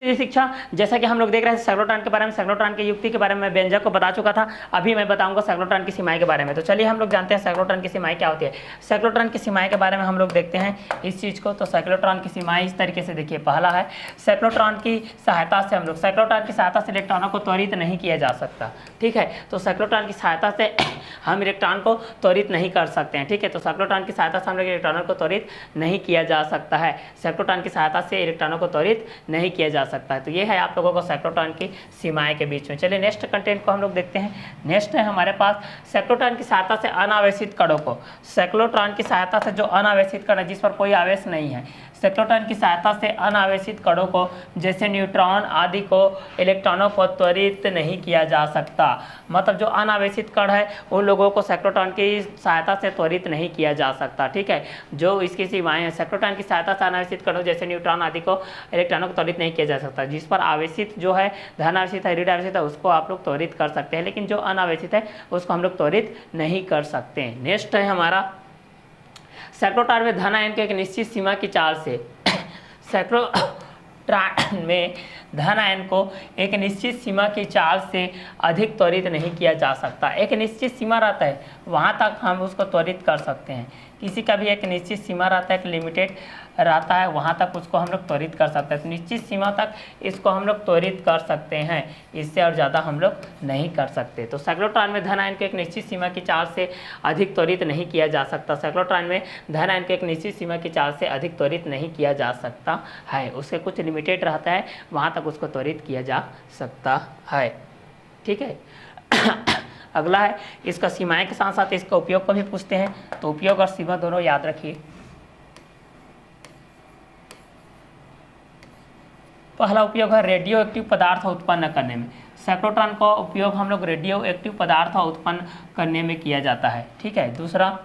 ये शिक्षा, जैसा कि हम लोग देख रहे हैं साइक्लोट्रॉन के बारे में, साइक्लोट्रॉन की युक्ति के बारे में व्यंजक को बता चुका था। अभी मैं बताऊंगा साइक्लोट्रॉन की सीमाएं के बारे में। तो चलिए हम लोग जानते हैं साइक्लोट्रॉन की सीमाएं क्या होती है। साइक्लोट्रॉन की सीमाएं के बारे में हम लोग देखते हैं इस चीज़ को। तो साइक्लोट्रॉन की सीमाएं इस तरीके से देखिए। पहला है साइक्लोट्रॉन की सहायता से साइक्लोट्रॉन की सहायता से इलेक्ट्रॉनों को त्वरित नहीं किया जा सकता। ठीक है, तो साइक्लोट्रॉन की सहायता से हम इलेक्ट्रॉन को त्वरित नहीं कर सकते हैं। ठीक है, तो साइक्लोट्रॉन की सहायता से हम लोग इलेक्ट्रॉनों को त्वरित नहीं किया जा सकता है। साइक्लोट्रॉन की सहायता से इलेक्ट्रॉनों को त्वरित नहीं किया जा सकता है। तो ये है आप लोगों को साइक्लोट्रॉन की सीमाएं के बीच में। चलिए नेक्स्ट कंटेंट को हम लोग देखते हैं। नेक्स्ट है हमारे पास साइक्लोट्रॉन की सहायता से अनावेशित कणों को। साइक्लोट्रॉन की सहायता से जो अनावेशित कण है, जिस पर कोई आवेश नहीं है, साइक्लोट्रॉन की सहायता से अनावेशित कणों को जैसे न्यूट्रॉन आदि को इलेक्ट्रॉनों को त्वरित नहीं किया जा सकता। मतलब जो अनावेशित कण है उन लोगों को साइक्लोट्रॉन की सहायता से त्वरित नहीं किया जा सकता। ठीक है, जो इसकी सीमाएं हैं, साइक्लोट्रॉन की सहायता से अनावेशित कणों जैसे न्यूट्रॉन आदि को इलेक्ट्रॉनों को त्वरित नहीं किया जा सकता। जिस पर आवेशित जो है, धन आवेशित है, ऋण आवेशित है, उसको आप लोग त्वरित कर सकते हैं, लेकिन जो अनावेशित है उसको हम लोग त्वरित नहीं कर सकते। नेक्स्ट है हमारा साइक्लोट्रॉन में धन आयन के एक निश्चित सीमा की चाल से साइक्लोट्रॉन में धन आयन को एक निश्चित सीमा की चाल से अधिक त्वरित नहीं किया जा सकता। एक निश्चित सीमा रहता है, वहाँ तक हम उसको त्वरित कर सकते हैं। किसी का भी एक निश्चित सीमा रहता है, एक लिमिटेड रहता है, वहाँ तक उसको हम लोग त्वरित कर सकते हैं। तो निश्चित सीमा तक इसको हम लोग त्वरित कर सकते हैं, इससे और ज़्यादा हम लोग नहीं कर सकते। तो साइक्लोट्रॉन में धन आयन को एक निश्चित सीमा की चाल से अधिक त्वरित नहीं किया जा सकता। साइक्लोट्रॉन में धन आयन को एक निश्चित सीमा की चाल से अधिक त्वरित नहीं किया जा सकता है। उसके कुछ लिमिटेड रहता है, वहाँ तक उसको त्वरित किया जा सकता है। ठीक है, अगला है इसका सीमाएं के साथ साथ इसका उपयोग को भी पूछते हैं। तो उपयोग और सीमा दोनों याद रखिए। पहला उपयोग है रेडियो एक्टिव पदार्थ उत्पन्न करने में। साइक्लोट्रॉन का उपयोग हम लोग रेडियो एक्टिव पदार्थ उत्पन्न करने में किया जाता है। ठीक है, दूसरा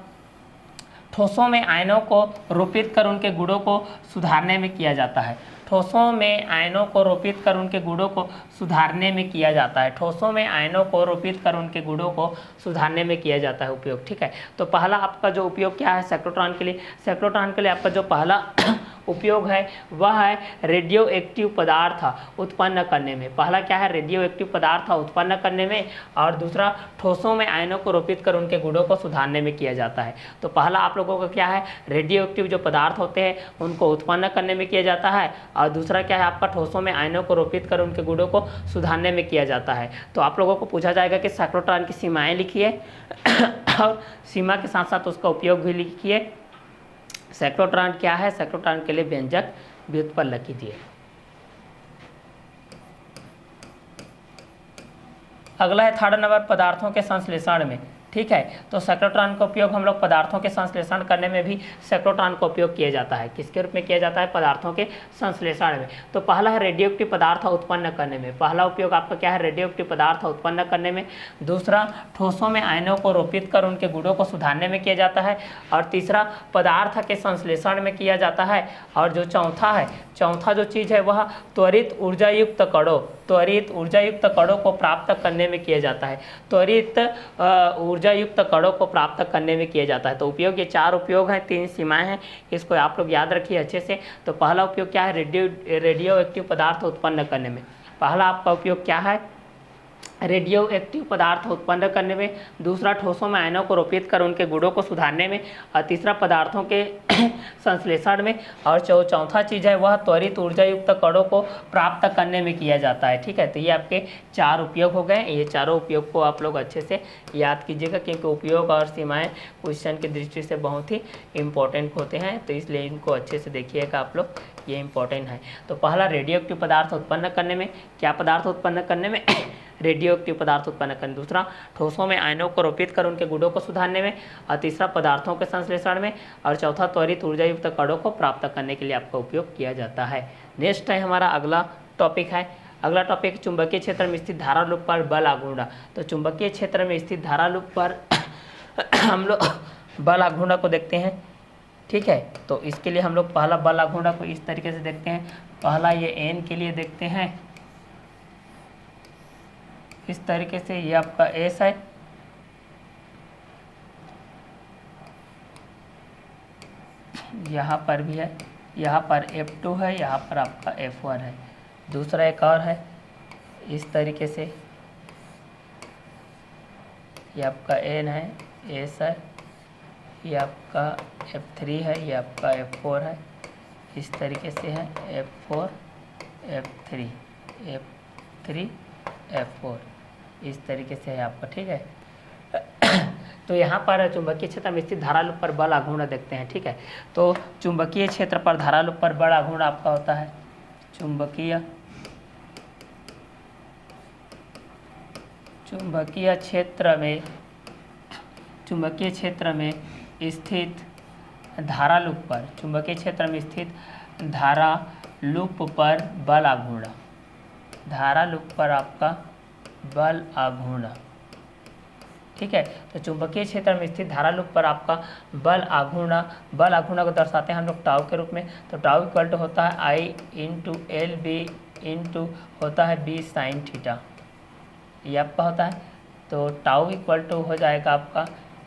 ठोसों में आयनों को रोपित कर उनके गुणों को सुधारने में किया जाता है। ठोसों में आयनों को रोपित कर उनके गुणों को सुधारने में किया जाता है। ठोसों में आयनों को रोपित कर उनके गुणों को सुधारने में किया जाता है उपयोग। ठीक है, तो पहला आपका जो उपयोग क्या है साइक्लोट्रॉन के लिए, साइक्लोट्रॉन के लिए आपका जो पहला उपयोग है वह है रेडियो एक्टिव पदार्थ उत्पन्न करने में। पहला क्या है, रेडियो एक्टिव पदार्थ उत्पन्न करने में, और दूसरा ठोसों में आयनों को रोपित कर उनके गुणों को सुधारने में किया जाता है। तो पहला आप लोगों का क्या है, रेडियो एक्टिव जो पदार्थ होते हैं उनको उत्पन्न करने में किया जाता है, और दूसरा क्या है आपका ठोसों में आयनों को रोपित कर उनके गुणों को सुधारने में किया जाता है। तो आप लोगों को पूछा जाएगा कि साइक्लोट्रॉन की सीमाएं लिखिए और सीमा के साथ साथ उसका उपयोग भी लिखिए। साइक्लोट्रॉन क्या है, साइक्लोट्रॉन के लिए व्यंजक व्युत्पन्न लिख दीजिए। अगला है थर्ड नंबर पदार्थों के संश्लेषण में। ठीक है, तो साइक्लोट्रॉन का उपयोग हम लोग पदार्थों के संश्लेषण करने में भी साइक्लोट्रॉन का उपयोग किया जाता है। किसके रूप में किया जाता है, पदार्थों के संश्लेषण में। तो पहला है रेडियोएक्टिव पदार्थ उत्पन्न करने में। पहला उपयोग आपका क्या है, रेडियोएक्टिव पदार्थ उत्पन्न करने में। दूसरा ठोसों में आयनों को रोपित कर उनके गुणों को सुधारने में किया जाता है, और तीसरा पदार्थ के संश्लेषण में किया जाता है। और जो चौथा जो चीज़ है वह त्वरित ऊर्जायुक्त कणों को प्राप्त करने में किया जाता है। त्वरित ऊर्जायुक्त कणों को प्राप्त करने में किया जाता है। तो उपयोग ये चार उपयोग हैं, तीन सीमाएं हैं, इसको आप लोग याद रखिए अच्छे से। तो पहला उपयोग क्या है, रेडियो एक्टिव पदार्थ उत्पन्न करने में। पहला आपका उपयोग क्या है, रेडियो एक्टिव पदार्थ उत्पन्न करने में। दूसरा ठोसों में आयनों को रोपित कर उनके गुणों को सुधारने में, और तीसरा पदार्थों के संश्लेषण में, और चौथा चीज़ है वह त्वरित ऊर्जायुक्त कणों को प्राप्त करने में किया जाता है। ठीक है, तो ये आपके चार उपयोग हो गए। ये चारों उपयोग को आप लोग अच्छे से याद कीजिएगा, क्योंकि उपयोग और सीमाएं क्वेश्चन की दृष्टि से बहुत ही इम्पोर्टेंट होते हैं, तो इसलिए इनको अच्छे से देखिएगा आप लोग, ये इम्पोर्टेंट है। तो पहला रेडियो एक्टिव पदार्थ उत्पन्न करने में, क्या पदार्थ उत्पन्न करने में, रेडियो एक्टिव पदार्थ उत्पन्न करने। दूसरा ठोसों में आयनों को रोपित कर उनके गुणों को सुधारने में, और तीसरा पदार्थों के संश्लेषण में, और चौथा त्वरित ऊर्जायुक्त कणों को प्राप्त करने के लिए आपका उपयोग किया जाता है। नेक्स्ट है हमारा अगला टॉपिक है। अगला टॉपिक चुंबकीय क्षेत्र में स्थित धारा लूप पर बल आघूर्ण। तो चुंबकीय क्षेत्र में स्थित धारा लूप पर हम लोग बल आघूर्ण को देखते हैं। ठीक है, तो इसके लिए हम लोग पहला बल आघूर्ण को इस तरीके से देखते हैं। पहला ये एन के लिए देखते हैं इस तरीके से, ये आपका एस है, यहाँ पर भी है, यहाँ पर F2 है, यहाँ पर आपका F1 है। दूसरा एक और है इस तरीके से, ये आपका N है, S है, ये आपका F3 है, ये आपका F4 है, इस तरीके से है F4 F3 F3 F4, इस तरीके से है आपका, ठीक है। तो यहाँ पर चुंबकीय क्षेत्र में स्थित धारा लूप पर बल आघूर्ण देखते हैं, ठीक है। तो चुंबकीय क्षेत्र पर धारा लूप पर बल आघूर्ण आपका होता है चुंबकीय क्षेत्र में स्थित धारा लूप पर, चुंबकीय क्षेत्र में स्थित धारा लूप पर बल आघूर्ण, धारा लूप पर आपका बल आघूर्ण, ठीक है। तो चुंबकीय क्षेत्र में स्थित धारा लूप पर आपका बल आघूर्ण को दर्शाते हैं हम लोग टाउ के रूप में। तो टाउ इक्वल टू होता है आई इंटू एल बी इंटू होता है बी साइन थीटा, ये आपका होता है। तो टाउ इक्वल टू हो जाएगा आपका,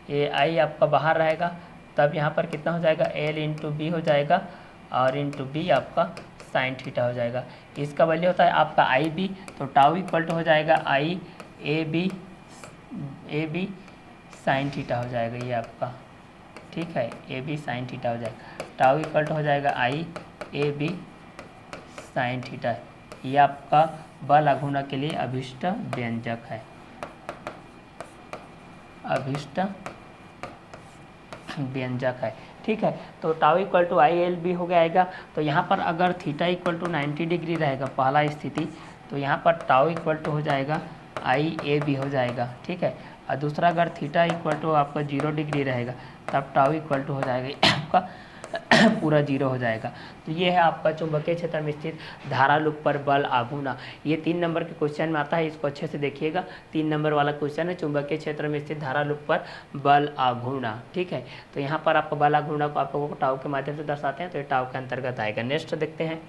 ये आई आपका बाहर रहेगा, तब यहाँ पर कितना हो जाएगा एल इंटू बी हो जाएगा और इंटू बी आपका साइन थीटा हो जाएगा। इसका वैल्यू होता है आपका आई बी, तो टाउ इक्वल टू हो जाएगा आई ए बी साइन थीटा हो जाएगा, ये आपका, ठीक है, ए बी साइन थीटा हो जाएगा। टाउ इक्वल टू हो जाएगा आई ए बी साइन थीटा, ये आपका बल आघूर्ण के लिए अभिष्ट व्यंजक है, अभिष्ट व्यंजक है, ठीक है। तो tau equal to I L B हो जाएगा। तो यहाँ पर अगर थीटा इक्वल टू 90 डिग्री रहेगा पहला स्थिति, तो यहाँ पर टाउ इक्वल टू हो जाएगा आई ए बी हो जाएगा, ठीक है। और दूसरा अगर थीटा इक्वल टू आपका 0 डिग्री रहेगा तब टाउ इक्वल टू हो जाएगा आपका पूरा 0 हो जाएगा। तो ये है आपका चुंबकीय क्षेत्र में स्थित धारा लूप पर बल आघूर्ण। ये 3 नंबर के क्वेश्चन में आता है, इसको अच्छे से देखिएगा। 3 नंबर वाला क्वेश्चन है, चुंबकीय क्षेत्र में स्थित धारा लूप पर बल आघूर्ण, ठीक है। तो यहाँ पर आपका बल आघूर्ण को आप लोगों को टाउ के माध्यम से दर्शाते हैं, तो ये टाउ के अंतर्गत आएगा। नेक्स्ट देखते हैं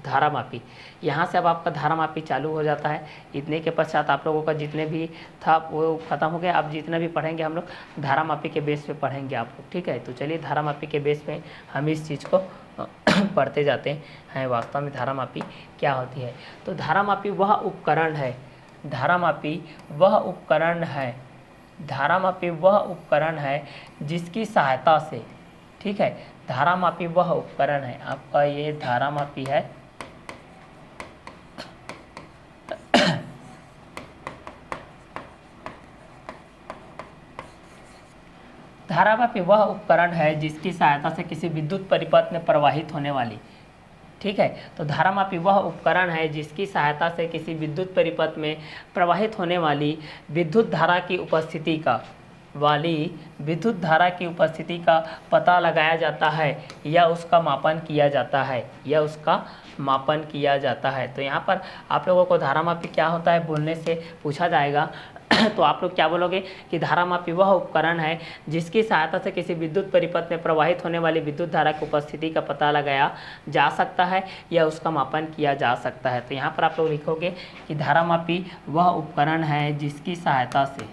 धारामापी। यहाँ से अब आपका धारामापी चालू हो जाता है। इतने के पश्चात आप लोगों का जितने भी था वो खत्म हो गया। अब जितना भी पढ़ेंगे हम लोग धारामापी के बेस पे पढ़ेंगे आप लोग, ठीक है। तो चलिए धारामापी के बेस पे हम इस चीज़ को पढ़ते जाते हैं वास्तव में धारामापी क्या होती है। तो धारामापी वह उपकरण है, धारामापी वह उपकरण है जिसकी सहायता से, ठीक है, धारामापी वह उपकरण है आपका, ये धारामापी है, धारामापी वह उपकरण है जिसकी सहायता से किसी विद्युत परिपथ में प्रवाहित होने वाली, ठीक है। तो धारामापी वह उपकरण है जिसकी सहायता से किसी विद्युत परिपथ में प्रवाहित होने वाली विद्युत धारा की उपस्थिति का पता लगाया जाता है या उसका मापन किया जाता है, तो यहाँ पर आप लोगों को धारामापी क्या होता है बोलने से पूछा जाएगा। तो आप लोग क्या बोलोगे कि धारामापी वह उपकरण है जिसकी सहायता से किसी विद्युत परिपथ में प्रवाहित होने वाली विद्युत धारा की उपस्थिति का पता लगाया जा सकता है या उसका मापन किया जा सकता है। तो यहाँ पर आप लोग लिखोगे कि धारामापी वह उपकरण है जिसकी सहायता से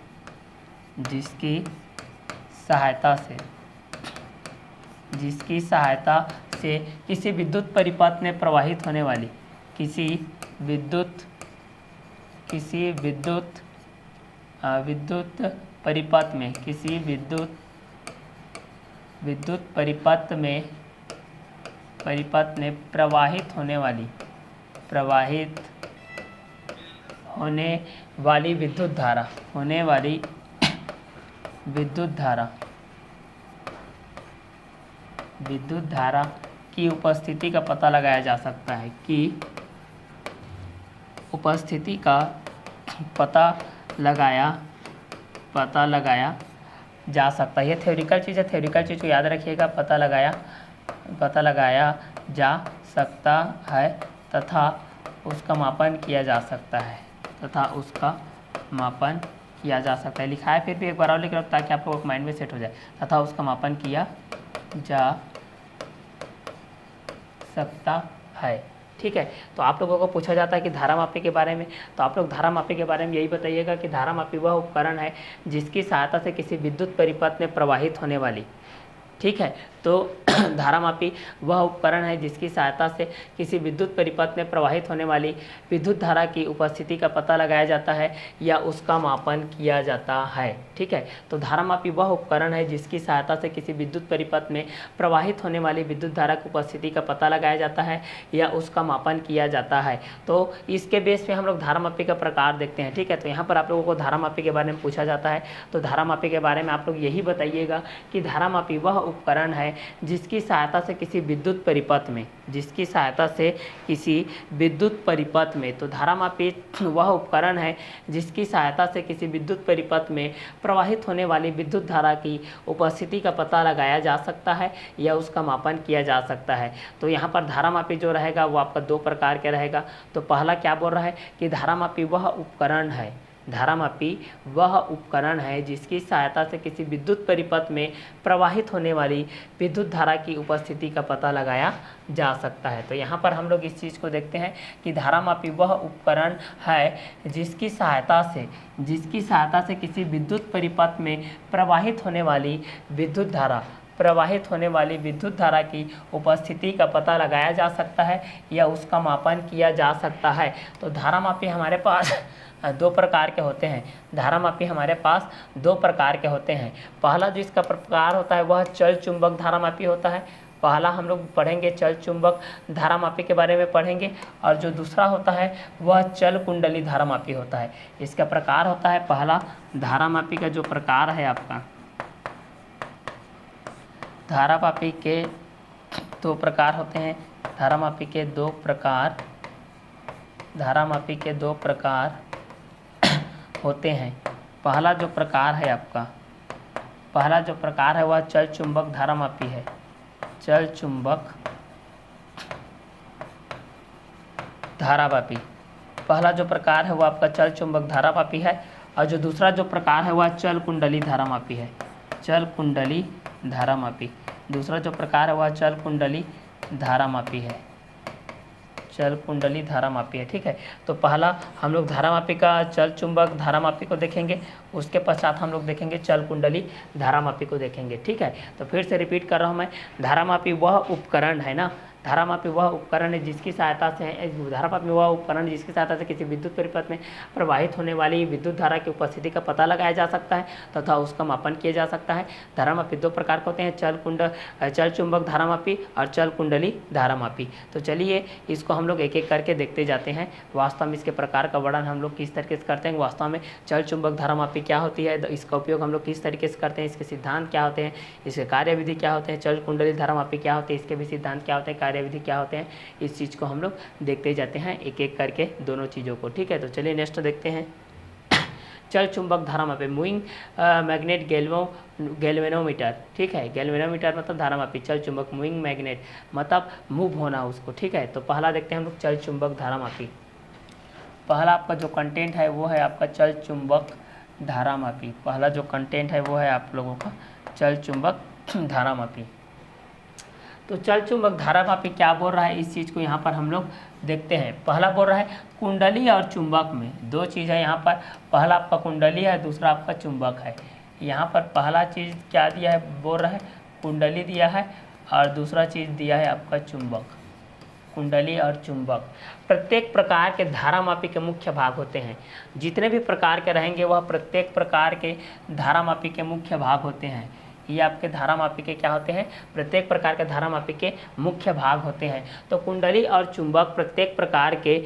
किसी विद्युत परिपथ में प्रवाहित होने वाली विद्युत परिपथ में प्रवाहित होने वाली विद्युत धारा की उपस्थिति का पता लगाया जा सकता है, पता लगाया जा सकता है। ये थ्योरिकल चीज़ है, थ्योरिकल चीज़ को याद रखिएगा। पता लगाया जा सकता है तथा उसका मापन किया जा सकता है, लिखा है फिर भी एक बार और लिख लो ताकि आप लोगों को माइंड में सेट हो जाए। तथा उसका मापन किया जा सकता है, ठीक है। तो आप लोगों को पूछा जाता है कि धारामापी के बारे में, तो आप लोग धारामापी के बारे में यही बताइएगा कि धारामापी वह उपकरण है जिसकी सहायता से किसी विद्युत परिपथ में प्रवाहित होने वाली, ठीक है। तो धारामापी वह उपकरण है जिसकी सहायता से किसी विद्युत परिपथ में प्रवाहित होने वाली विद्युत धारा की उपस्थिति का पता लगाया जाता है या उसका मापन किया जाता है। ठीक है, तो धारामापी वह उपकरण है जिसकी सहायता से किसी विद्युत परिपथ में प्रवाहित होने वाली विद्युत धारा की उपस्थिति का पता लगाया जाता है या उसका मापन किया जाता है। तो इसके बेस पे हम लोग धारामापी का प्रकार देखते हैं। ठीक है, तो यहाँ पर आप लोगों को धारामापी के बारे में पूछा जाता है, तो धारामापी के बारे में आप लोग यही बताइएगा कि धारामापी वह उपकरण है जिसकी सहायता से किसी विद्युत परिपथ में, जिसकी सहायता से किसी विद्युत परिपथ में, तो धारामापी वह उपकरण है जिसकी सहायता से किसी विद्युत परिपथ में प्रवाहित होने वाली विद्युत धारा की उपस्थिति का पता लगाया जा सकता है या उसका मापन किया जा सकता है। तो यहाँ पर धारामापी जो रहेगा वो आपका दो प्रकार का रहेगा। तो पहला क्या बोल रहा है कि धारामापी वह उपकरण है, धारामापी वह उपकरण है जिसकी सहायता से किसी विद्युत परिपथ में प्रवाहित होने वाली विद्युत धारा की उपस्थिति का पता लगाया जा सकता है। तो यहाँ पर हम लोग इस चीज़ को देखते हैं कि धारामापी वह उपकरण है जिसकी सहायता से किसी विद्युत परिपथ में प्रवाहित होने वाली विद्युत धारा की उपस्थिति का पता लगाया जा सकता है या उसका मापन किया जा सकता है। तो धारामापी हमारे पास दो प्रकार के होते हैं। धारामापी हमारे पास दो प्रकार के होते हैं। पहला जो इसका प्रकार होता है वह चल चुंबक धारामापी होता है। पहला हम लोग पढ़ेंगे चल चुंबक धारामापी के बारे में पढ़ेंगे, और जो दूसरा होता है वह चल कुंडली धारामापी होता है। इसका प्रकार होता है, पहला धारामापी का जो प्रकार है आपका, धारामापी के दो प्रकार होते हैं। धारामापी के दो प्रकार होते हैं। पहला जो प्रकार है वह चल चुंबक धारामापी है। चल चुंबक धारामापी, पहला जो प्रकार है वह आपका चल चुंबक धारामापी है, और जो दूसरा जो प्रकार है वह चल कुंडली धारामापी है। चल कुंडली धारामापी, दूसरा जो प्रकार है वह चल कुंडली धारामापी है। चल कुंडली धारामापी है। ठीक है, तो पहला हम लोग धारामापी का चल चुंबक धारामापी को देखेंगे, उसके पश्चात हम लोग देखेंगे चल कुंडली धारामापी को देखेंगे। ठीक है, तो फिर से रिपीट कर रहा हूँ मैं, धारामापी वह उपकरण है ना, धारामापी वह उपकरण है जिसकी सहायता से किसी विद्युत परिपथ में प्रवाहित होने वाली विद्युत धारा की उपस्थिति का पता लगाया जा सकता है तथा उसका मापन किया जा सकता है। धारामापी दो प्रकार के होते हैं, चल चुंबक धारामापी और चल कुंडली धारामापी। तो चलिए इसको हम लोग एक एक करके देखते जाते हैं। वास्तव में इसके प्रकार का वर्णन हम लोग किस तरीके से करते हैं, वास्तव में चल चुंबक धारामापी क्या होती है, इसका उपयोग हम लोग किस तरीके से करते हैं, इसके सिद्धांत क्या होते हैं, इसके कार्यविधि क्या होते हैं, चल कुंडली धारामापी क्या होती है, इसके भी सिद्धांत क्या होते हैं, कार्यविधि क्या होते हैं, इस चीज़ को हम लोग देखते जाते हैं एक एक करके दोनों चीज़ों को। ठीक है, तो चलिए नेक्स्ट देखते हैं। चल चुंबक धारामापी, मूविंग मैग्नेट गैल्वेनोमीटर। ठीक है, गैल्वेनोमीटर मतलब धारामापी, चल चुंबक मूविंग मैग्नेट मतलब मूव होना उसको। ठीक है, तो पहला देखते हैं हम लोग चल चुंबक धारामापी। पहला आपका जो कंटेंट है वो है आपका चल चुंबक धारामापी। पहला जो कंटेंट है वो है आप लोगों का चल चुंबक धारामापी। तो चल चुंबक धारामापी क्या बोल रहा है, इस चीज़ को यहाँ पर हम लोग देखते हैं। पहला बोल रहा है कुंडली और चुंबक में दो चीज़ है यहाँ पर, पहला आपका कुंडली है, दूसरा आपका चुंबक है। यहाँ पर पहला चीज़ क्या दिया है, बोल रहा है कुंडली दिया है, और दूसरा चीज़ दिया है आपका चुंबक। कुंडली और चुंबक, प्रत्येक प्रकार के धारामापी के मुख्य भाग होते हैं। जितने भी प्रकार के रहेंगे वह प्रत्येक प्रकार के धारामापी के मुख्य भाग होते हैं। ये आपके धारामापी के क्या होते हैं, प्रत्येक प्रकार के धारामापी के मुख्य भाग होते हैं। तो कुंडली और चुंबक प्रत्येक प्रकार के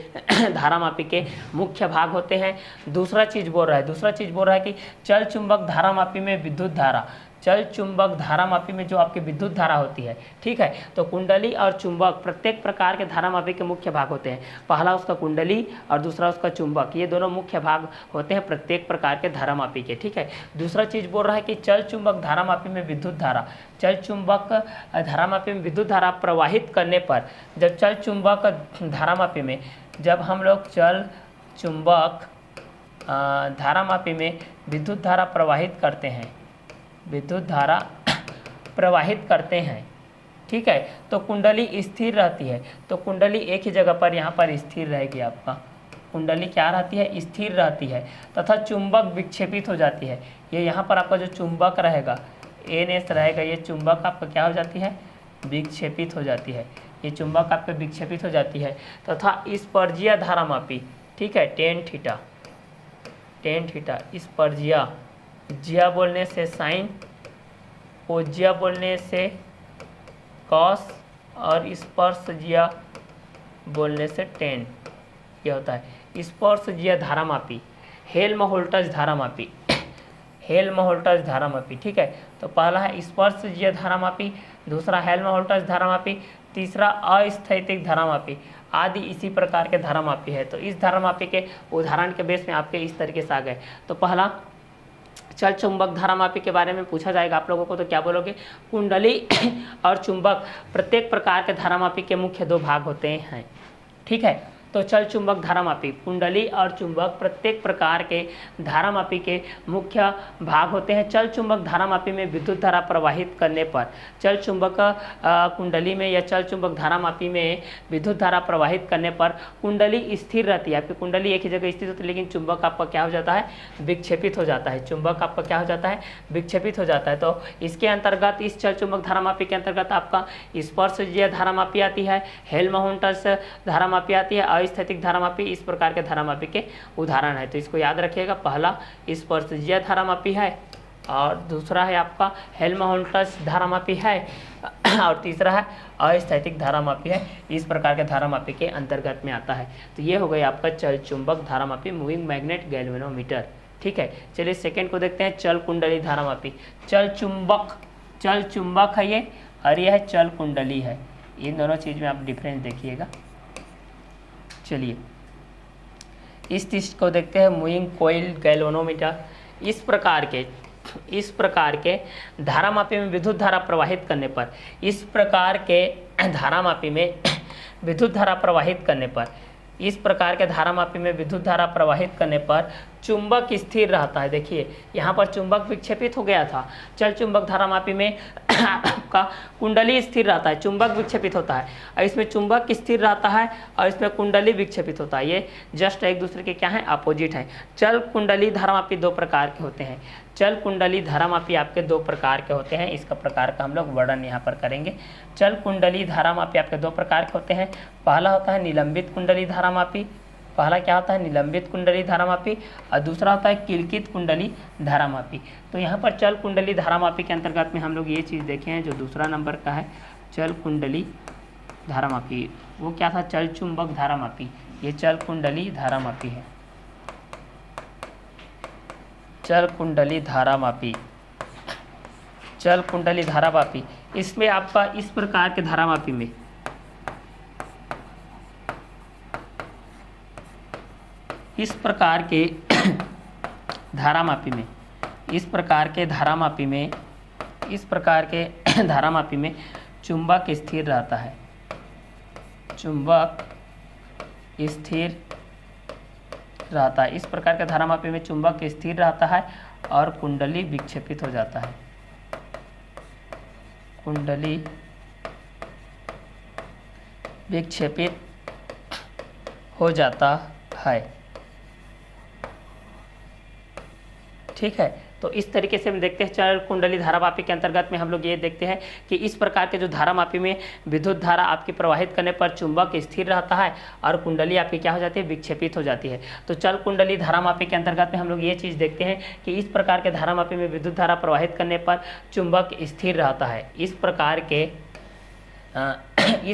धारामापी के मुख्य भाग होते हैं। दूसरा चीज़ बोल रहा है कि चल चुंबक धारामापी में विद्युत धारा, चल चुंबक धारामापी में जो आपकी विद्युत धारा होती है, ठीक है, तो कुंडली और चुंबक प्रत्येक प्रकार के धारामापी के मुख्य भाग होते हैं। पहला उसका कुंडली और दूसरा उसका चुंबक, ये दोनों मुख्य भाग होते हैं प्रत्येक प्रकार के धारामापी के। ठीक है, दूसरा चीज़ बोल रहा है कि चल चुंबक धारामापी में विद्युत धारा, चल चुंबक धारामापी में विद्युत धारा प्रवाहित करने पर, जब चल चुंबक धारामापी में जब हम लोग चल चुंबक धारामापी में विद्युत धारा प्रवाहित करते हैं, ठीक है, तो कुंडली स्थिर रहती है। तो कुंडली एक ही जगह पर यहाँ पर स्थिर रहेगी। आपका कुंडली क्या रहती है, स्थिर रहती है, तथा चुंबक विक्षेपित हो जाती है। ये यहाँ पर आपका जो चुंबक रहेगा NS रहेगा, ये चुंबक आपका क्या हो जाती है, विक्षेपित हो जाती है, ये चुंबक आपके विक्षेपित हो जाती है तथा इस पर्जीय धारामापी, ठीक है, टेन थीटा इस पर्जीय, जिया बोलने से साइन, ओजिया बोलने से कॉस और स्पर्शजिया बोलने से टेन, ये होता है स्पर्शजिया धारामापी, हेल्महोल्ट्ज़ धारामापी, हेल्महोल्ट्ज़ धारामापी, ठीक है। तो पहला है स्पर्शजीय धारामापी, दूसरा हेल्महोल्ट्ज़ धारामापी, तीसरा अस्थैतिक धारामापी, आदि इसी प्रकार के धारामापी है। तो इस धारामापी के उदाहरण के बेस में आपके इस तरीके से आ गए। तो पहला चल चुंबक धारामापी के बारे में पूछा जाएगा आप लोगों को, तो क्या बोलोगे? कुंडली और चुंबक प्रत्येक प्रकार के धारामापी के मुख्य दो भाग होते हैं, ठीक है। तो चल चुंबक धारामापी, कुंडली और चुंबक प्रत्येक प्रकार के धारामापी के मुख्य भाग होते हैं। चल चुंबक धारामापी में विद्युत धारा प्रवाहित करने पर, चल चुंबक कुंडली में या चल चुंबक धारामापी में विद्युत धारा प्रवाहित करने पर कुंडली स्थिर रहती है, आपकी कुंडली एक ही जगह स्थित होती है, लेकिन चुंबक आपका क्या हो जाता है? विक्षेपित हो जाता है। चुंबक आपका क्या हो जाता है? विक्षेपित हो जाता है। तो इसके अंतर्गत, इस चल चुंबक धारामापी के अंतर्गत आपका स्पर्शजीय धारामापी आती है, हेल्महोल्ट्ज़ धारामापी आती है, अस्थैतिक धारामापी इस प्रकार के धारामापी के उदाहरण है। तो इसको याद रखिएगा, पहला स्पर्शजीय धारामापी है और दूसरा है आपका हेल्महोल्ट्ज़ धारामापी है और तीसरा है अस्थैतिक धारामापी है। इस प्रकार के धारामापी के अंतर्गत में आता है। तो ये हो गई आपका चल चुंबक धारामापी, मूविंग मैग्नेट गैल्वेनोमीटर, ठीक है। चलिए सेकंड को देखते हैं, चल कुंडली धारामापी। चल चुंबक है ये और ये है चल कुंडली है। इन दोनों चीज़ में आप डिफरेंस देखिएगा। चलिए इस चीज को देखते हैं, मूविंग कॉइल गैल्वेनोमीटर। इस प्रकार के धारामापी में विद्युत धारा प्रवाहित करने पर, इस प्रकार के धारामापी में विद्युत धारा प्रवाहित करने पर, इस प्रकार के धारामापी में विद्युत धारा प्रवाहित करने पर चुंबक स्थिर रहता है। देखिए यहाँ पर चुंबक विक्षेपित हो गया था, चल चुंबक धारामापी में आपका कुंडली स्थिर रहता है, चुंबक विक्षेपित होता है, और इसमें चुंबक स्थिर रहता है और इसमें कुंडली विक्षेपित होता है। ये जस्ट एक दूसरे के क्या है? अपोजिट है। चल कुंडली धारामापी दो प्रकार के होते हैं। चल कुंडली धारामापी आपके दो प्रकार के होते हैं, इसका प्रकार का हम लोग वर्णन यहाँ पर करेंगे। चल कुंडली धारामापी आपके दो प्रकार के होते हैं। पहला होता है निलंबित कुंडली धारामापी, पहला क्या होता है? निलंबित कुंडली धारामापी, और दूसरा होता है किलकित कुंडली धारामापी। तो यहाँ पर चल कुंडली धारामापी के अंतर्गत में हम लोग ये चीज़ देखे हैं, जो दूसरा नंबर का है चल कुंडली धारामापी, वो क्या था? चल चुंबक धारामापी। ये चल कुंडली धारामापी है, चल कुंडली धारामापी, चल कुंडली धारामापी। इसमें आपका इस प्रकार के धारामापी में, इस प्रकार के धारामापी में, इस प्रकार के धारामापी में, इस प्रकार के धारामापी में चुंबक स्थिर रहता है, चुंबक स्थिर रहता है। इस प्रकार के धारामापी में चुंबक स्थिर रहता है और कुंडली विक्षेपित हो जाता है, कुंडली विक्षेपित हो जाता है, ठीक है। तो इस तरीके से हम देखते हैं चल कुंडली धारामापी के अंतर्गत में हम लोग ये देखते हैं कि इस प्रकार के जो धारामापी में विद्युत धारा आपकी प्रवाहित करने पर चुंबक स्थिर रहता है और कुंडली आपकी क्या हो जाती है? विक्षेपित हो जाती है। तो चल कुंडली धारामापी के अंतर्गत में हम लोग ये चीज़ देखते हैं कि इस प्रकार के धारामापी में विद्युत धारा प्रवाहित करने पर चुंबक स्थिर रहता है। इस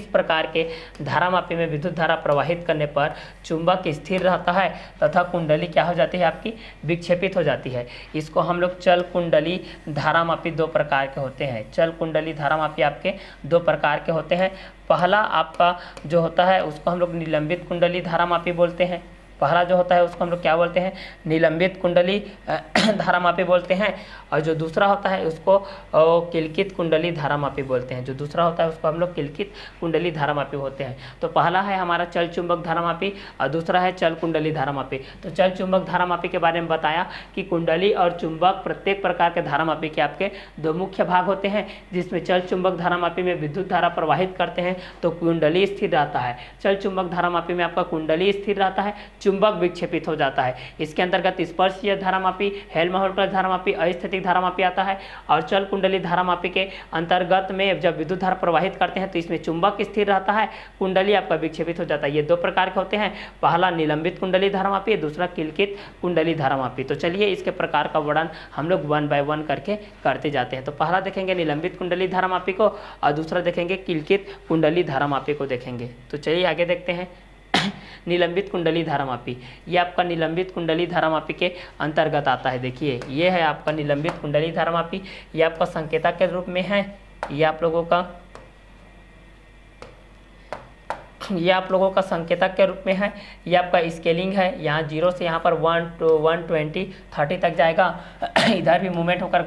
प्रकार के धारामापी में विद्युत धारा प्रवाहित करने पर चुंबक स्थिर रहता है तथा कुंडली क्या हो जाती है? आपकी विक्षेपित हो जाती है। इसको हम लोग चल कुंडली धारामापी दो प्रकार के होते हैं। चल कुंडली धारामापी आपके दो प्रकार के होते हैं। पहला आपका जो होता है उसको हम लोग निलंबित कुंडली धारामापी बोलते हैं। पहला जो होता है उसको हम लोग क्या बोलते हैं? निलंबित कुंडली धारामापी बोलते हैं। और जो दूसरा होता है उसको किलकित कुंडली धारामापी बोलते हैं। जो दूसरा होता है उसको हम लोग किलकित कुंडली धारामापी होते हैं। तो पहला है हमारा चल चुंबक धारामापी और दूसरा है चल कुंडली धारामापी। तो चल चुंबक धारामापी के बारे में बताया कि कुंडली और चुंबक प्रत्येक प्रकार के धारामापी के आपके दो मुख्य भाग होते हैं, जिसमें चल चुंबक धारामापी में विद्युत धारा प्रवाहित करते हैं तो कुंडली स्थिर रहता है। चल चुंबक धारामापी में आपका कुंडली स्थिर रहता है, चुंबक विक्षेपित हो जाता है। इसके अंतर्गत स्पर्शीय धारामापी, हेल्महोल्ट्ज़ धारामापी, अस्थितिक धारामापी आता है। और चल कुंडली धारामापी के अंतर्गत में जब विद्युत धारा प्रवाहित करते हैं तो इसमें चुंबक स्थिर रहता है, कुंडली आपका विक्षेपित हो जाता है। ये दो प्रकार के होते हैं, पहला निलंबित कुंडली धारामापी, दूसरा किलकित कुंडली धारामापी। तो चलिए इसके प्रकार का वर्णन हम लोग 1 बाय 1 करके करते जाते हैं। तो पहला देखेंगे निलंबित कुंडली धारामापी को और दूसरा देखेंगे किलकित कुंडली धारामापी को देखेंगे। तो चलिए आगे देखते हैं। निलंबित कुंडली धारामापी, ये आपका निलंबित कुंडली धारामापी के अंतर्गत आता है। देखिए ये है आपका निलंबित कुंडली धारामापी, ये आपका संकेतक के रूप में है। ये आप लोगों का संकेतक के रूप में है। ये आपका स्केलिंग है, यहाँ 0 से यहाँ पर 1 to 120 30 तक जाएगा। इधर भी मूवमेंट होकर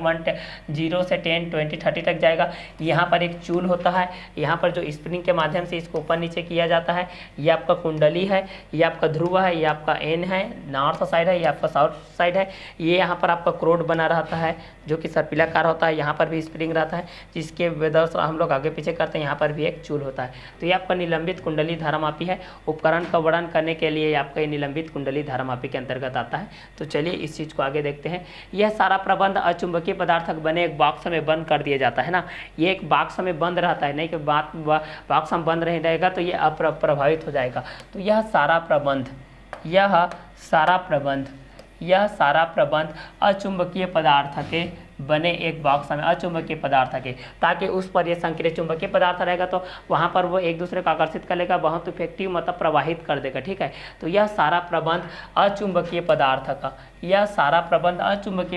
0 से 10 20 30 तक जाएगा। यहाँ पर एक चूल होता है, यहाँ पर जो स्प्रिंग के माध्यम से इसको ऊपर नीचे किया जाता है। ये आपका कुंडली है, ये आपका ध्रुव है, ये आपका एन है, नॉर्थ साइड है, ये आपका साउथ साइड है। ये यहाँ पर आपका क्रोड बना रहता है जो कि सर्पिलाकार होता है। यहाँ पर भी स्प्रिंग रहता है जिसके वजह से हम लोग आगे पीछे करते हैं। यहाँ पर भी एक चूल होता है। तो ये आपका निलंबित कुंडली धारामापी है। उपकरण का वर्णन करने के लिए आपका ये निलंबित कुंडली धारामापी के अंतर्गत आता है। तो चलिए इस चीज़ को आगे देखते हैं। यह सारा प्रबंध अचुंबकीय पदार्थक बने एक बॉक्स में बंद कर दिया जाता है ना। ये एक बॉक्स में बंद रहता है, नहीं कि बॉक्स में बंद नहीं रहेगा तो ये अप्रभावित हो जाएगा। तो यह सारा प्रबंध अचुंबकीय पदार्थ के बने एक बॉक्स में अचुंबकीय पदार्थ के, ताकि उस पर यह संक्रिय चुंबकीय पदार्थ रहेगा तो वहाँ पर वो एक दूसरे को आकर्षित कर लेगा, बहुत इफेक्टिव मतलब प्रवाहित कर देगा। ठीक है, तो यह सारा प्रबंध अचुंबकीय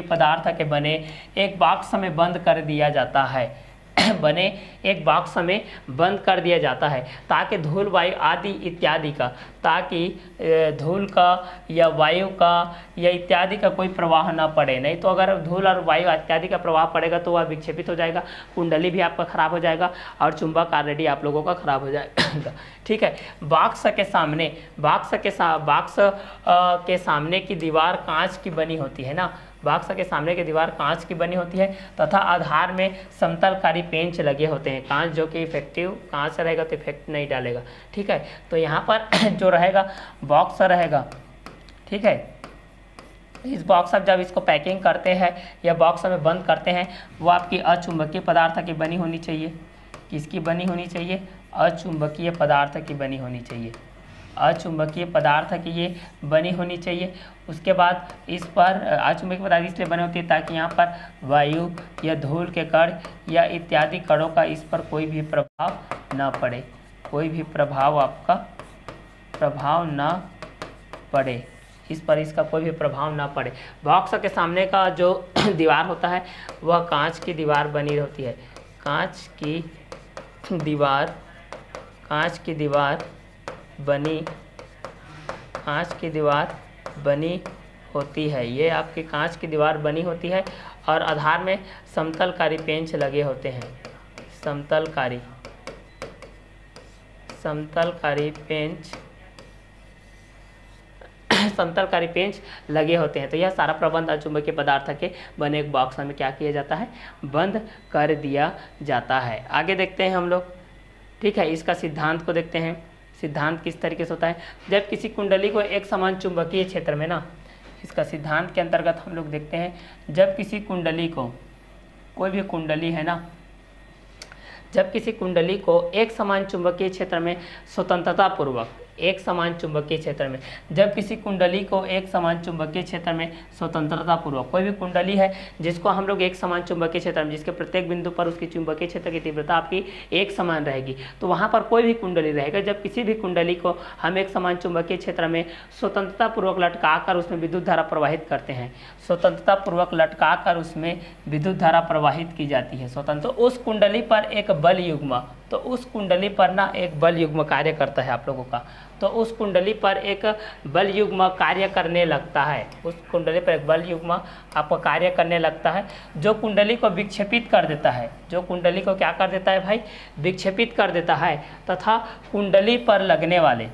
पदार्थ के बने एक बॉक्स में बंद कर दिया जाता है ताकि धूल वायु आदि इत्यादि का, ताकि धूल का या वायु का या इत्यादि का कोई प्रवाह ना पड़े। नहीं तो अगर धूल और वायु इत्यादि का प्रवाह पड़ेगा तो वह विक्षेपित हो जाएगा, कुंडली भी आपका खराब हो जाएगा और चुंबक ऑलरेडी आप लोगों का खराब हो जाएगा। ठीक है, बॉक्स के सामने की दीवार कांच की बनी होती है ना। बॉक्स के सामने की दीवार कांच की बनी होती है तथा आधार में समतलकारी पेंच लगे होते हैं। कांच जो कि इफेक्टिव कांच रहेगा तो इफेक्ट नहीं डालेगा। ठीक है, तो यहाँ पर जो रहेगा बॉक्स रहेगा। ठीक है, इस बॉक्स में जब इसको पैकिंग करते हैं या बॉक्स में बंद करते हैं वो आपकी अचुंबकीय पदार्थ की बनी होनी चाहिए। किसकी बनी होनी चाहिए? अचुंबकीय पदार्थ की बनी होनी चाहिए। अचुंबकीय पदार्थ की ये बनी होनी चाहिए। उसके बाद इस पर अचुंबकीय पदार्थ इसलिए बने होती है ताकि यहाँ पर वायु या धूल के कण या इत्यादि कणों का इस पर कोई भी प्रभाव ना पड़े, कोई भी प्रभाव आपका ना पड़े, इस पर इसका कोई भी प्रभाव ना पड़े। बॉक्स के सामने का जो दीवार होता है वह कांच की दीवार बनी होती है। कांच की दीवार बनी होती है। ये आपकी कांच की दीवार बनी होती है और आधार में समतलकारी पेंच लगे होते हैं। समतलकारी पेंच लगे होते हैं। तो यह सारा प्रबंध अचुंबकीय पदार्थ के बने एक बॉक्स में क्या किया जाता है? बंद कर दिया जाता है। आगे देखते हैं हम लोग। ठीक है, इसका सिद्धांत को देखते हैं। सिद्धांत किस तरीके से होता है? जब किसी कुंडली को एक समान चुंबकीय क्षेत्र में ना, इसका सिद्धांत के अंतर्गत हम लोग देखते हैं, जब किसी कुंडली को, कोई भी कुंडली है ना, जब किसी कुंडली को एक समान चुंबकीय क्षेत्र में स्वतंत्रता पूर्वक, एक समान चुंबकीय क्षेत्र में, जब किसी कुंडली को एक समान चुंबकीय क्षेत्र में स्वतंत्रता पूर्वक, कोई भी कुंडली है जिसको हम लोग एक समान चुंबकीय क्षेत्र में, जिसके प्रत्येक बिंदु पर उसकी चुंबकीय क्षेत्र की तीव्रता आपकी एक समान रहेगी, तो वहाँ पर कोई भी कुंडली रहेगा। जब किसी भी कुंडली को हम एक समान चुंबकीय क्षेत्र में स्वतंत्रता पूर्वक लटकाकर उसमें विद्युत धारा प्रवाहित करते हैं, स्वतंत्रता पूर्वक लटकाकर उसमें विद्युत धारा प्रवाहित की जाती है स्वतंत्र, उस कुंडली पर एक बल युग्म, तो उस कुंडली पर ना एक बल युग्म कार्य करता है आप लोगों का, तो उस कुंडली पर एक बल युग्म कार्य करने लगता है। उस कुंडली पर एक बल युग्म आपको कार्य करने लगता है जो कुंडली को विक्षेपित कर देता है, जो कुंडली को क्या कर देता है भाई? विक्षेपित कर देता है, तथा कुंडली पर लगने वाले,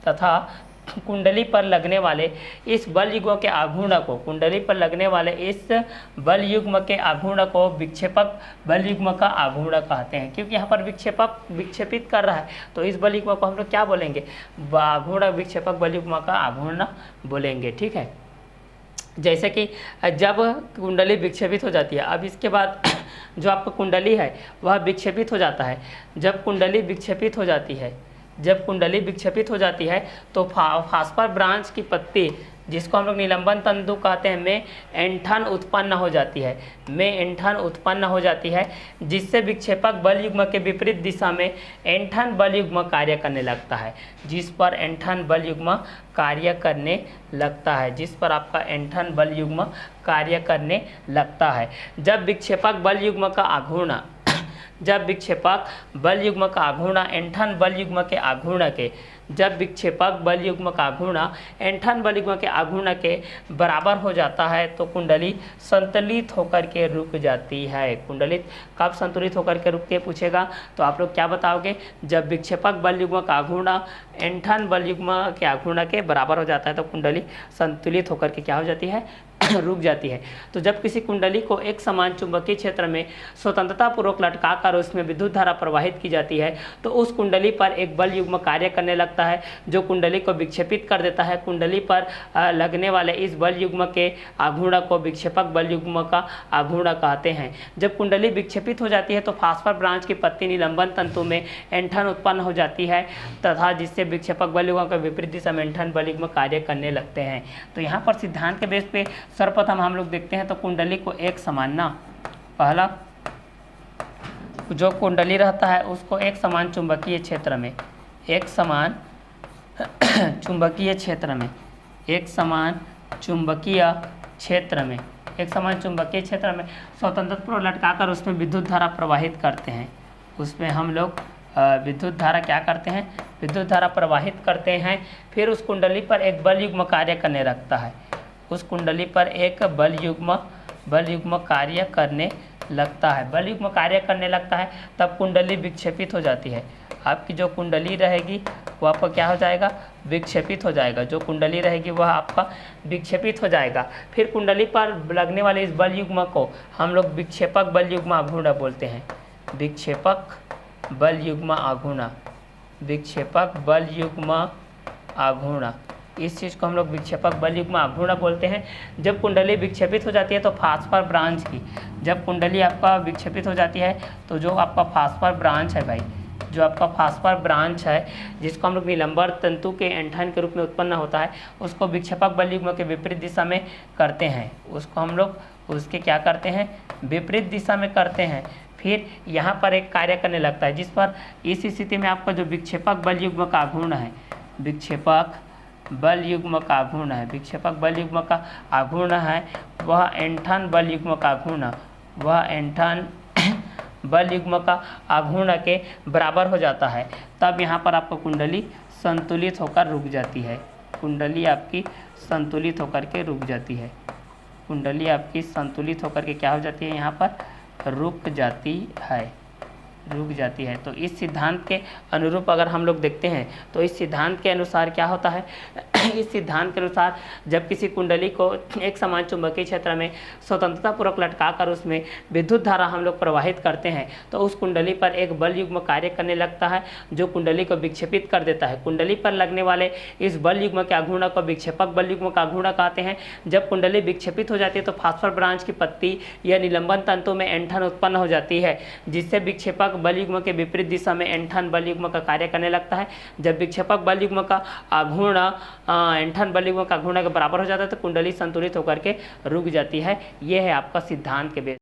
तथा कुंडली पर लगने वाले इस बल युग्म के आघूर्ण को, कुंडली पर लगने वाले इस बल युग्म के आघूर्ण को विक्षेपक बल युग्म का आघूर्ण कहते हैं। क्योंकि यहाँ पर विक्षेपित कर रहा है, तो इस बल युग्म को हम लोग क्या बोलेंगे, आघूर्ण विक्षेपक बल युग्म का आघूर्ण बोलेंगे। ठीक है, जैसे कि जब कुंडली विक्षेपित हो जाती है, अब इसके बाद जो आपका कुंडली है वह विक्षेपित हो जाता है। जब कुंडली विक्षेपित हो जाती है, जब कुंडली विक्षेपित हो जाती है तो फास्फर ब्रांच की पत्ती, जिसको हम लोग निलंबन तंतु कहते हैं, में ऐंठन उत्पन्न हो जाती है, में ऐंठन उत्पन्न हो जाती है, जिससे विक्षेपक बल युग्म के विपरीत दिशा में ऐंठन बल युग्म कार्य करने लगता है, जिस पर ऐंठन बल युग्म कार्य करने लगता है, जिस पर आपका ऐंठन बल युग्म कार्य करने लगता है। जब विक्षेपक बल युग्म का आघूर्ण, जब विक्षेपक बल युग्म का आघूर्ण ऐंठन बल युग्म के आघूर्ण के, जब विक्षेपक बल युग्म का आघूर्ण ऐंठन बल युग्म के आघूर्ण के बराबर हो जाता है तो कुंडली संतुलित होकर के रुक जाती है। कुंडली कब संतुलित होकर के रुकती है पूछेगा तो आप लोग क्या बताओगे, जब विक्षेपक बल युग्म का आघूर्ण ऐंठन बल युग्म के आघूर्ण के बराबर हो जाता है तो कुंडली संतुलित होकर के क्या हो जाती है, रुक जाती है। तो जब किसी कुंडली को एक समान चुंबकीय क्षेत्र में स्वतंत्रता पूर्वक लटकाकर उसमें विद्युत धारा प्रवाहित की जाती है तो उस कुंडली पर एक बल युग्म कार्य करने लगता है जो कुंडली को विक्षेपित कर देता है। कुंडली पर लगने वाले इस बल युग्म के आघूर्ण को विक्षेपक बल युग्म का आघूर्ण कहते हैं। जब कुंडली विक्षेपित हो जाती है तो फास्फर ब्रांच की पत्ती निलंबन तंतु में ऐंठन उत्पन्न हो जाती है तथा जिससे विक्षेपक बल युग्म के विपरीत दिशा में ऐंठन बल युग्म कार्य करने लगते हैं। तो यहाँ पर सिद्धांत के बेस पे सर्वप्रथम हम लोग देखते हैं तो कुंडली को एक समान ना, पहला जो कुंडली रहता है उसको एक समान चुंबकीय क्षेत्र में, एक समान चुंबकीय क्षेत्र में, एक समान चुंबकीय क्षेत्र में, एक समान चुंबकीय क्षेत्र में स्वतंत्रता लटकाकर उसमें विद्युत धारा प्रवाहित करते हैं। उसमें हम लोग विद्युत धारा क्या करते हैं, विद्युत धारा प्रवाहित करते हैं। फिर उस कुंडली पर एक बल युग्म कार्य करने लगता है, उस कुंडली पर एक बल युग्म कार्य करने लगता है, बल युग्म कार्य करने लगता है, तब कुंडली विक्षेपित हो जाती है। आपकी जो कुंडली रहेगी वो आपका क्या हो जाएगा, विक्षेपित हो जाएगा। जो कुंडली रहेगी वह आपका विक्षेपित हो जाएगा। फिर कुंडली पर लगने वाले इस बल युग्म को हम लोग विक्षेपक बल युग्म आघूर्ण बोलते हैं, विक्षेपक बल युग्म आघूर्ण, विक्षेपक बल युग्म आघूर्ण, इस चीज़ को हम लोग विक्षेपक बल युग्म आघूर्ण बोलते हैं। जब कुंडली विक्षेपित हो जाती है तो फास्फर ब्रांच की, जब कुंडली आपका विक्षेपित हो जाती है तो जो आपका फास्फर ब्रांच है भाई, जो आपका फास्फर ब्रांच है जिसको हम लोग निलंबन तंतु के ऐंठन के रूप में उत्पन्न होता है उसको विक्षेपक बल युग्म के विपरीत दिशा में करते हैं, उसको हम लोग उसके क्या करते हैं, विपरीत दिशा में करते हैं। फिर यहाँ पर एक कार्य करने लगता है जिस पर इस स्थिति में आपका जो विक्षेपक बल युग्म का आघूर्ण है, विक्षेपक बल युग्म का आघूर्ण है, विक्षेपक बल युग्म का आघूर्ण है वह ऐंठन बल युग्म का आघूर्ण, वह ऐंठन बल युग्म का आघूर्ण के बराबर हो जाता है। तब यहाँ पर आपको कुंडली संतुलित होकर रुक जाती है, कुंडली आपकी संतुलित होकर के रुक जाती है, कुंडली आपकी संतुलित होकर के क्या हो जाती है, यहाँ पर रुक जाती है, रुक जाती है। तो इस सिद्धांत के अनुरूप अगर हम लोग देखते हैं तो इस सिद्धांत के अनुसार क्या होता है, इस सिद्धांत के अनुसार जब किसी कुंडली को एक समान चुंबकीय क्षेत्र में स्वतंत्रता पूर्वक लटकाकर उसमें विद्युत धारा हम लोग प्रवाहित करते हैं तो उस कुंडली पर एक बल युग्म कार्य करने लगता है जो कुंडली को विक्षेपित कर देता है। कुंडली पर लगने वाले इस बल युग्म के आघूर्ण को विक्षेपक बल युग्म का आघूर्ण कहते हैं। जब कुंडली विक्षेपित हो जाती है तो फास्फर ब्रांच की पत्ती या निलंबन तंतु में ऐंठन उत्पन्न हो जाती है जिससे विक्षेपक बल युग्म के विपरीत दिशा में ऐंठन बल युग्म का कार्य करने लगता है। जब विक्षेपक बल युग्म का आघूर्ण ऐंठन बल युग्म का आघूर्ण के बराबर हो जाता है तो कुंडली संतुलित होकर के रुक जाती है। यह है आपका सिद्धांत के बेस